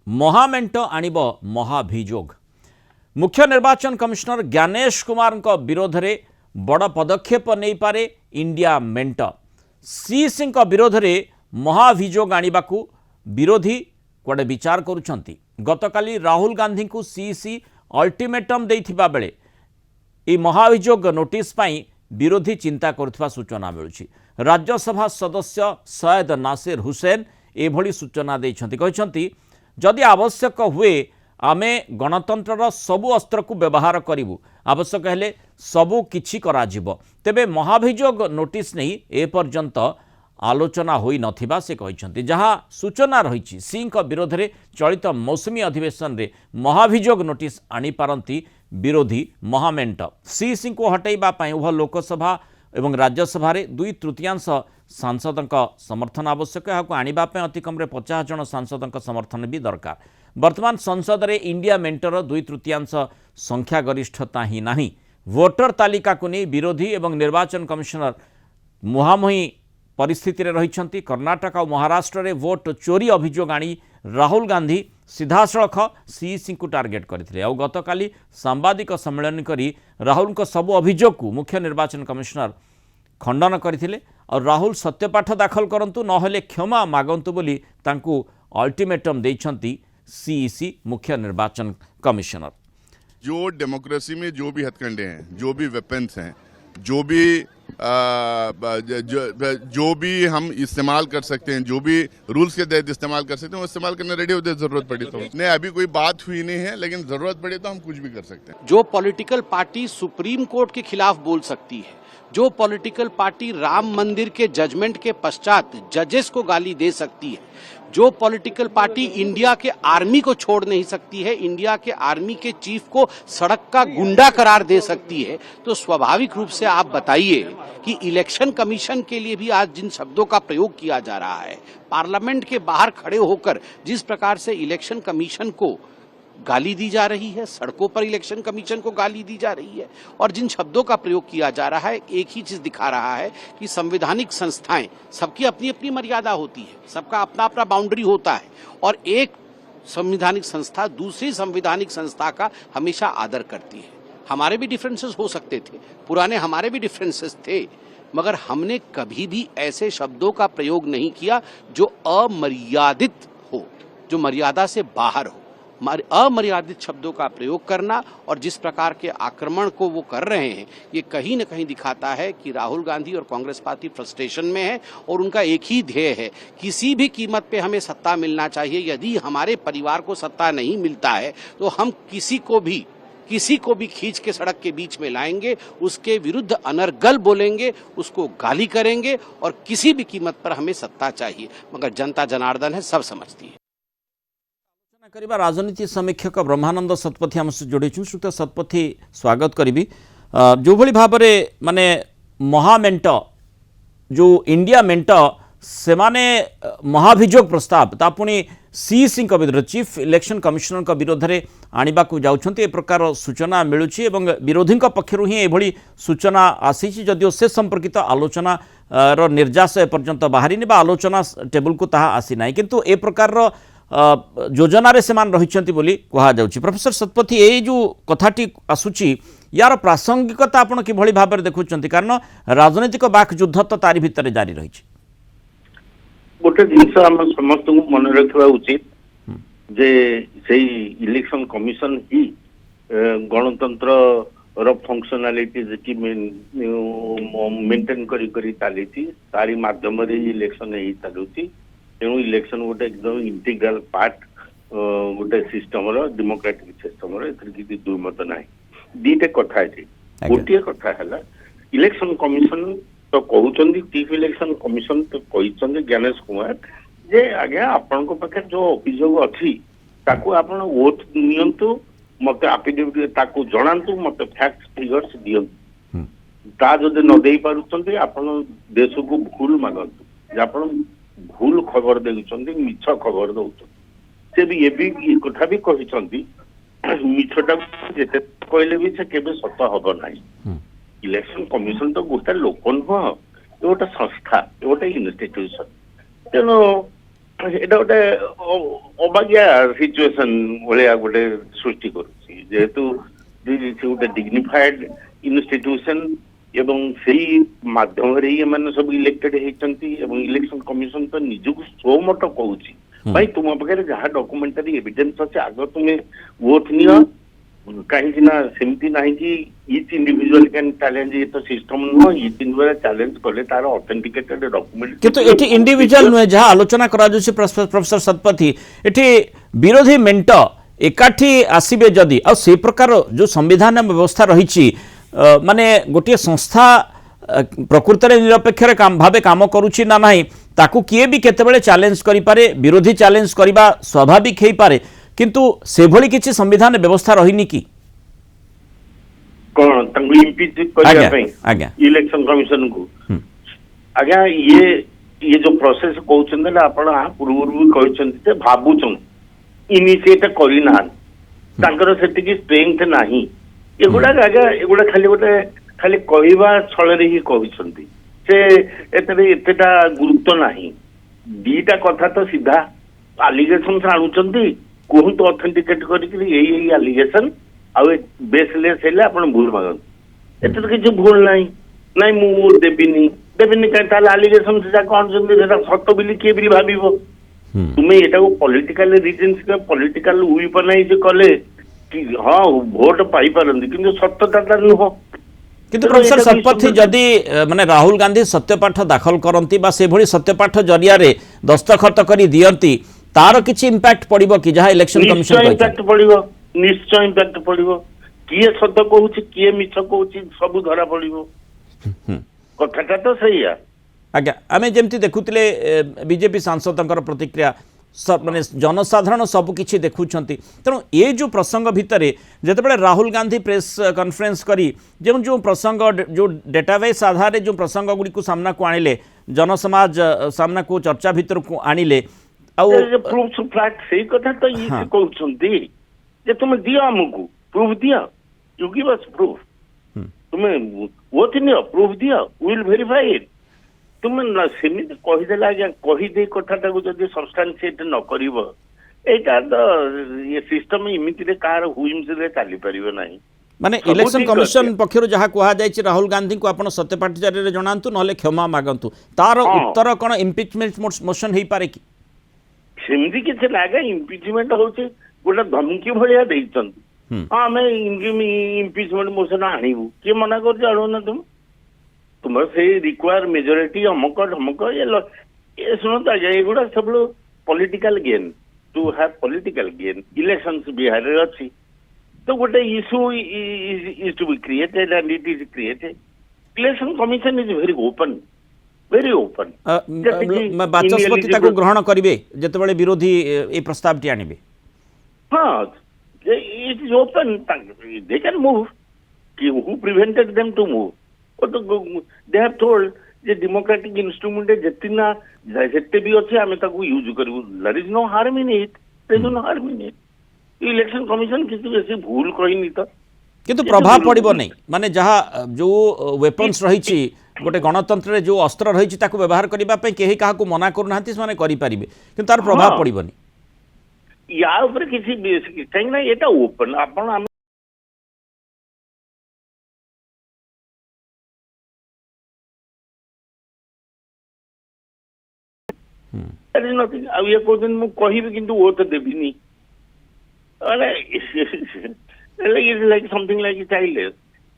महामेंट आणिब महाभियोग। मुख्य निर्वाचन कमिशनर ज्ञानेश कुमार विरोध में बड़ पदक्षेप नहीं पारे इंडिया मेंट। सीईसी विरोध में महाभियोग आने को विरोधी कुआडे विचार करुछंती। गतकाली राहुल गांधी को सीईसी अल्टीमेटम देइथिबा बेले ए महाभियोग नोटिस पाई विरोधी चिंता करुवा सूचना मिलुछि। राज्यसभा सदस्य सैयद नासिर हुसैन एभली सूचना देइछंती। जदि आवश्यक हुए आमे गणतंत्र सबु अस्त्र को व्यवहार करूँ, आवश्यक हेले सबु किछि कराजिबो। तेबे महाभियोग नोटिस नहीं एपर्यंत आलोचना होई नथिबा से कहिसंती। जहाँ सूचना रही सिंह विरोध में चलित मौसुमी अधिवेशन रे महाभियोग नोटिस आनी पारंती विरोधी महामेंट। सीईसी को हटाइबा पई उभय लोकसभा एवं राज्यसभा रे 2/3 सांसद समर्थन आवश्यक। यहाँ आनिबा पई अति कम 50 जन सांसद समर्थन भी दरकार। वर्तमान संसद रे इंडिया मेंटर 2/3 संख्या गरिष्ठता ही नहीं। वोटर तालिका को नहीं विरोधी एवं निर्वाचन कमिशनर मुहांमुही परिस्थिति रे रहिछंती। कर्नाटक और महाराष्ट्र रे वोट चोरी अभियोग आनी राहुल गांधी सीधासलख सीईसी को टार्गेट करथिले। आ गतकाली सांबादिक सम्मेलन करी राहुल को सबु अभियोग को मुख्य निर्वाचन कमिशनर खंडन करथिले और राहुल सत्यपाठ दाखल करंतु नहेले क्षमा मागंतु बोली तांकू अल्टीमेटम देइछंती सीईसी मुख्य निर्वाचन कमिशनर। जो डेमोक्रेसी में जो भी हथकंडे हैं, जो भी वेपन्स हैं, जो भी हम इस्तेमाल कर सकते हैं, जो भी रूल्स के तहत इस्तेमाल कर सकते हैं, वो इस्तेमाल करने रेडी होते हैं जरूरत पड़ी तो। नहीं, अभी कोई बात हुई नहीं है, लेकिन जरूरत पड़ी तो हम कुछ भी कर सकते हैं। जो पॉलिटिकल पार्टी सुप्रीम कोर्ट के खिलाफ बोल सकती है, जो पॉलिटिकल पार्टी राम मंदिर के जजमेंट के पश्चात जजेस को गाली दे सकती है, जो पॉलिटिकल पार्टी इंडिया के आर्मी को छोड़ नहीं सकती है, इंडिया के आर्मी के चीफ को सड़क का गुंडा करार दे सकती है, तो स्वाभाविक रूप से आप बताइए कि इलेक्शन कमीशन के लिए भी आज जिन शब्दों का प्रयोग किया जा रहा है, पार्लियामेंट के बाहर खड़े होकर जिस प्रकार से इलेक्शन कमीशन को गाली दी जा रही है, सड़कों पर इलेक्शन कमीशन को गाली दी जा रही है, और जिन शब्दों का प्रयोग किया जा रहा है, एक ही चीज दिखा रहा है कि संवैधानिक संस्थाएं सबकी अपनी अपनी मर्यादा होती है, सबका अपना अपना बाउंड्री होता है, और एक संवैधानिक संस्था दूसरी संवैधानिक संस्था का हमेशा आदर करती है। हमारे भी डिफरेंसेस हो सकते थे, पुराने हमारे भी डिफरेंसेस थे, मगर हमने कभी भी ऐसे शब्दों का प्रयोग नहीं किया जो अमर्यादित हो, जो मर्यादा से बाहर हो। अमर्यादित शब्दों का प्रयोग करना और जिस प्रकार के आक्रमण को वो कर रहे हैं, ये कहीं न कहीं दिखाता है कि राहुल गांधी और कांग्रेस पार्टी फ्रस्ट्रेशन में है और उनका एक ही ध्येय है, किसी भी कीमत पे हमें सत्ता मिलना चाहिए। यदि हमारे परिवार को सत्ता नहीं मिलता है तो हम किसी को भी खींच के सड़क के बीच में लाएंगे, उसके विरुद्ध अनर्गल बोलेंगे, उसको गाली करेंगे, और किसी भी कीमत पर हमें सत्ता चाहिए। मगर जनता जनार्दन है, सब समझती है। करिबा राजनीति समीक्षक ब्रह्मानंद शतपथी आम जोड़ी श्रुत शतपथी स्वागत करी। जो भली भाव माने महामेंट जो इंडिया मेंट से माने महाभियोग प्रस्ताव ता पुणी सीईसी विरोध चीफ इलेक्शन कमिशनर विरोध में आने को जाउछंती। ए प्रकार सूचना मिलुछि एवं विरोधी पक्षरु ही एभली सूचना आसी, जदिओ से संपर्कित आलोचना रो निर्यास एपर्यंत बाहरी बा आलोचना टेबल को ताहा आसी ना, किंतु ए प्रकार योजन से रही बोली कह जाउछि। प्रोफेसर शतपथी, ये जो कथाटी आसुची यार प्रासंगिकता आपण किभली भाव देखुंत, कारण राजनीतिक बाक युद्ध तो तारी भितर जारी रही। गोटे जिनस आम समस्त को मन रखा उचित जे से इलेक्शन कमिशन ही गणतंत्र फंक्शनालिटी जी मेंटेन करी चली तारी माध्यम इलेक्शन ही चलुची। तेणु इलेक्शन गोटे एकदम इंटीग्राल पार्ट गोटे सिस्टम डेमोक्रेटिक सिस्टम किसी दुर्मत ना। दीटे कथा है, गोटे कथा है इलेक्शन कमिशन तो कहते चीफ इलेक्शन कमिशन तो कहते ज्ञानेश कुमार जे आज्ञा आपण पाखे जो अभियोग अच्छी ताकू आपण ओथ नियंतु, मत एफिडेविट ताकू जणांतु, मत फैक्ट फिगर्स दियंतु। ता जदि न दे पारुछंती आपण देश को भूल मागंतु, आपण भूल खबर देउछंती, मिछ खबर दउछंती। से भी ये भी कथा भी कहिसंती मिछटा जेते कहले भी से केबे सत हबो नाही। इलेक्शन कमिशन तो गोटे लोक नुह, गोटे संस्था, गोटे इन्स्टिट्यूशन। तेणु এটা ଗୋଟେ ଅବାଗିଆ ସିଚୁଏସନ ଭଳିଆ ଗୋଟେ ସୃଷ୍ଟି କରୁଛି ଯେହେତୁ ସେ ଗୋଟେ ଡିଗ୍ନିଫାଏଡ ଇନଷ୍ଟିଟ୍ୟୁସନ ଏବଂ ସେଇ ମାଧ୍ୟମରେ ହିଁ ଏମାନେ ସବୁ ଇଲେକ୍ଟେଡ ହେଇଛନ୍ତି ଏବଂ ଇଲେକ୍ସନ କମିଶନ ତ ନିଜକୁ ସୋମଟ କହୁଛି ଭାଇ ତୁମ ପାଖରେ ଯାହା ଡକୁମେଣ୍ଟାରୀ ଏଭିଡେନ୍ସ ଅଛି ଆଗ ତୁମେ ଭୋଟ ନିଅ କାହିଁକି ନା ସେମିତି ନାହିଁ କି ଇଚ୍ ଇଣ୍ଡିଭିଜୁଆଲ କ୍ୟାନ୍ ଚ୍ୟାଲେଞ୍ଜ ଏ ତ ସିଷ୍ଟମ ନୁହଁ ଇଚ୍ ଇଣ୍ଡିଭିଜୁଆଲ ଚ୍ୟାଲେଞ୍ଜ କଲେ ତାର ଅଥେଣ୍ଟିକେଟେଡ ଡକୁମେଣ୍ଟ কিন্তু এটি ইন্ডিভিজুয়াল নুহে যা আলোচনা করা যাচ্ছে প্রফেসর শতপথী এটি বিরোধী মেন্ট একাঠি আসবে যদি আর সেই প্রকার যে সংবিধান ব্যবস্থা রয়েছে মানে গোটিয়ে সংস্থা প্রকৃতরে নিরপেক্ষরে ভাবে কাম করুছি না নাই তাকু কিয়ে বি কেতেবেলে চ্যালেঞ্জ করিপারে বিরোধী চ্যালেঞ্জ করিবা স্বাভাবিক হইপারে কিন্তু সেভଳି কিছু সংবিধান ব্যবস্থা রহিনি কি କଣ ତାଙ୍କୁ ଇମ୍ପିଚ୍ କରିବା ପାଇଁ ଇଲେକ୍ସନ କମିଶନ କୁ ଆଜ୍ଞା ଇଏ ଯୋଉ ପ୍ରୋସେସ କହୁଛନ୍ତି ନା ଆପଣ ପୂର୍ବରୁ ବି କହିଛନ୍ତି ଯେ ଭାବୁଛନ୍ତି ଇନିସିଏଟ କରିନାହାନ୍ତି ତାଙ୍କର ସେତିକି ଷ୍ଟ୍ରେଂଥ ନାହିଁ ଏଗୁଡାକ ଆଜ୍ଞା ଏଗୁଡା ଖାଲି ଗୋଟେ ଖାଲି କହିବା ଛଳରେ ହିଁ କହିଛନ୍ତି ସେ ଏତେଟା ଗୁରୁତ୍ୱ ନାହିଁ ଦିଟା କଥା ତ ସିଧା ଆଲିଗେସନ ଆଣୁଛନ୍ତି କୁହନ୍ତୁ ଅଥେଣ୍ଟିକେଟ କରିକି ଏଇ ଆଲିଗେସନ ଆଉ ବେସଲେସ୍ ହେଲେ ଆପଣ ଭୁଲ ମାଗନ୍ତୁ ଏଥିରେ କିଛି ଭୁଲ ନାହିଁ ନାଇଁ ମୁଁ ଦେବିନି କାହିଁ ତାହେଲେ ଆଲିଗେସନ ସେଟା କଣ ସେଟା ସତ ବୋଲି କିଏ ବି ଭାବିବ ତୁମେ ଏଟାକୁ ପଲିଟିକାଲ ରିଜନ୍ସ ପଲିଟିକାଲ ୱିପନାଇଜ କଲେ କି ହଁ ଭୋଟ ପାଇପାରନ୍ତି କିନ୍ତୁ ସତତା ନୁହଁ কিন্তু প্রফেসর শতপথী যদি মানে রাহুল গান্ধী সত্যপাঠ দাখল করতে বা সেভাবে সত্যপাঠ জরিয়ারে দস্তখত করে দিয়ন্তি তার কিছু ইম্প্যাক্ট পড়িব কি যাহা ইলেকশন কমিশন ইম্প্যাক্ট পড়িব নিশ্চয় ইম্প্যাক্ট পড়িব কিଏ ସତ କହୁଛି କିଏ ମିଛ କହୁଛି ସବୁ ଧରା ପଡିବ କଥାଟା ତ ସେଇଆ ଆଜ୍ଞା ଆମେ ଯେମିତି ଦେଖୁଥିଲେ ବିଜେପି ସାଂସଦଙ୍କର ପ୍ରତିକ୍ରିୟା ମାନେ ଜନସାଧାରଣ ସବୁକିଛି ଦେଖୁଛନ୍ତି ତେଣୁ ଏ ଯେଉଁ ପ୍ରସଙ୍ଗ ଭିତରେ ଯେତେବେଳେ ରାହୁଲ ଗାନ୍ଧୀ ପ୍ରେସ୍ କନଫରେନ୍ସ କରି ଯେଉଁ ପ୍ରସଙ୍ଗ ଯେଉଁ ଡେଟାବେସ୍ ଆଧାରରେ ଯେଉଁ ପ୍ରସଙ୍ଗ ଗୁଡ଼ିକୁ ସାମ୍ନାକୁ ଆଣିଲେ ଜନସମାଜ ସାମ୍ନାକୁ ଚର୍ଚ୍ଚା ଭିତରକୁ ଆଣିଲେ ଆଉ ସେଇ କଥା ତ ଇଏ କହୁଛନ୍ତି ଯେ ତୁମେ ଦିଅ ଆମକୁ ପ୍ରୁଫ୍ ଦିଅ ୟୁ ଗିଭ୍ ଅସ୍ ପ୍ରୁଫ୍ ତୁମେ ଓଥ୍ ନିଅ ପ୍ରୁଫ୍ ଦିଅ ୱିଲ୍ ଭେରିଫାଇ ଇଟ୍ ତୁମେ ସେମିତି କହିଦେଲେ ଆଜ୍ଞା କହିଦେଇ କଥାଟାକୁ ଯଦି ସବଷ୍ଟାନ୍ସିଏଟ୍ ନ କରିବ ଏଇଟା ତ ସିଷ୍ଟମ ଏମିତିରେ କାହାର ହୁଇମ୍ସରେ ଚାଲିପାରିବ ନାହିଁ মানে ইলেকশন কমিশন পক্ষর যা কুহযাই রাহুল গান্ধী আপনার সত্যপাঠ জারিরে জনাতু নহলে ক্ষমা মাগন্তু তার উত্তর কোন ইম্পিচমেন্ট মোশন হই পারে কি সেମିତି କିଛି ନା ଆଜ୍ଞା ଇମ୍ପିଚମେଣ୍ଟ ହଉଛି ଗୋଟେ ଧମକି ଭଳିଆ ଦେଇଛନ୍ତି ହଁ ଆମେ ଇମ୍ପିଚମେଣ୍ଟ ମୋସନ ଆଣିବୁ କିଏ ମନା କରୁଛି ଆଣୁନ ତୁମର ସେଇ ରିକ୍ୱାର ମେଜରିଟି ଅମକ ଢମକ ଏ ଶୁଣନ୍ତୁ ଆଜ୍ଞା ଏଗୁଡ଼ା ସବୁ political gain to have political gain elections ବିହାରରେ ଅଛି ତ ଗୋଟେ issue is to be created and it is created election commission is very open very open ବାଚସ୍ପତି ତାକୁ ଗ୍ରହଣ କରିବେ ଯେତେବେଳେ ବିରୋଧୀ এই প্রস্তাবটি আনিবে ହଁ it is open they can move who prevented them to move they have told যে democratic instrument ଯେତିନା ଯେତେ ବି ଅଛି ଆମେ ତାକୁ ୟୁଜ କରିବୁ there is no harm in it there is no harm in it election commission କିଛି ବେଶୀ ଭୁଲ କହିନି ତ কিন্তু প্রভাব পড়িব নাই মানে যাহা যে ওয়েপন্স রয়েছে গোটে গণতন্ত্রে যে অস্ত্র রয়েছে তাকে ব্যবহার করা কেহি কাহাকু মনা করুনা সেমানে করিপারিবে কিন্তু তার প্রভাব পড়িবনি ইয়া উপরে কিছু কাহিঁকি না এটা ওপেন আপন আমি ଆଉ ଇଏ କହୁଛନ୍ତି ମୁଁ କହିବି କିନ୍ତୁ ଓଥ ଦେବିନି ମାନେ like something like childless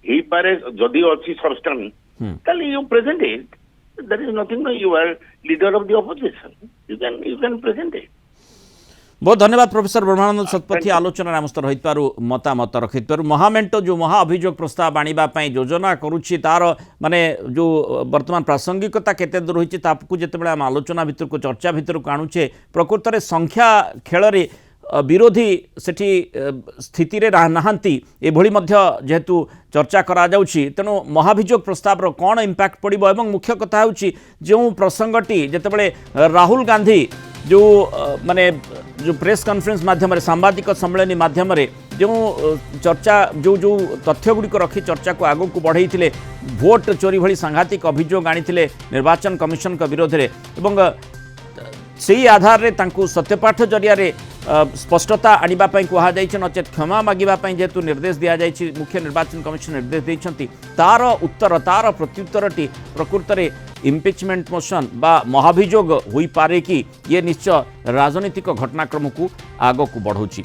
ହେଇପାରେ ଯଦି ଅଛି ସବଷ୍ଟାନ୍ସ ତାହେଲେ you present it there is nothing no you are leader of the opposition you can present it बहुत धन्यवाद प्रोफेसर ब्रह्मानंद शतपथी आलोचना आमस्त रही मतामत रखि महामेंट जो महा अभियोग प्रस्ताव आने योजना करुच्ची तार माने जो वर्तमान प्रासंगिकता केते दूर रही जितेबाला आम आलोचना भितर को चर्चा भितर को आणुचे प्रकृत में संख्या खेल विरोधी सेठी स्थिति रे नाहांती एभली मध्य जेहेतु चर्चा करा जाउछि तेणु महाभियोग प्रस्ताव रो कौन इम्पैक्ट पड़िबो एवं मुख्य कथा होछि जो प्रसंगटी जेतेबेले राहुल गांधी जो माने जो प्रेस कॉन्फ्रेंस माध्यम सांबादिक सम्मेलन माध्यम जो चर्चा जो जो तथ्य गुड़िक रखी चर्चा को आगो को बढ़ई वोट चोरी भली सांघातिक अभियोग आनी निर्वाचन कमिशन विरोध में सेही आधार रे तांकु सत्यपाठ जरिया स्पष्टता आनिबा पई कुहा जाइछि नचेत क्षमा मागिबा पई जेतु निर्देश दिया जाइछि मुख्य निर्वाचन कमिशन निर्देश दैछंती तार उत्तर तार प्रत्युत्तरटी प्रकृत रे इम्पिचमेंट मोशन बा महाभियोग होई पारे कि ये निश्चय राजनीतिक घटनाक्रम को आगो को बढ़ौछि।